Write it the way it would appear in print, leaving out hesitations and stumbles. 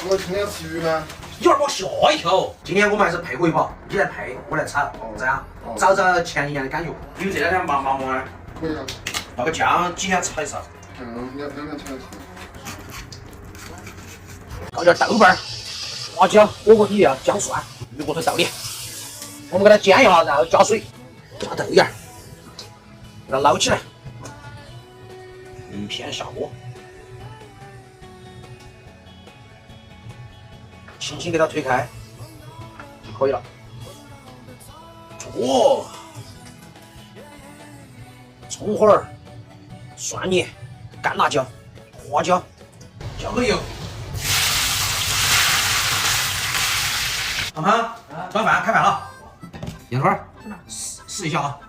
我今天吃鱼吗？你娃把我吓一跳。今天我们还是配合一把，你来配，我来炒，这样找找前一年的感觉。你们这两天忙不忙啊？可以啊。那个酱几天炒一次？两天炒一次。搞点豆瓣、花椒、火锅底料、姜蒜、鱼骨头豆粒。我们给它煎一下，然后加水，加豆芽，给它捞起来，一片下锅，轻轻给它推开就可以了。哦，葱花儿、蒜泥、干辣椒、花椒，浇个油。胖胖，端饭开饭了。燕花，试一下啊。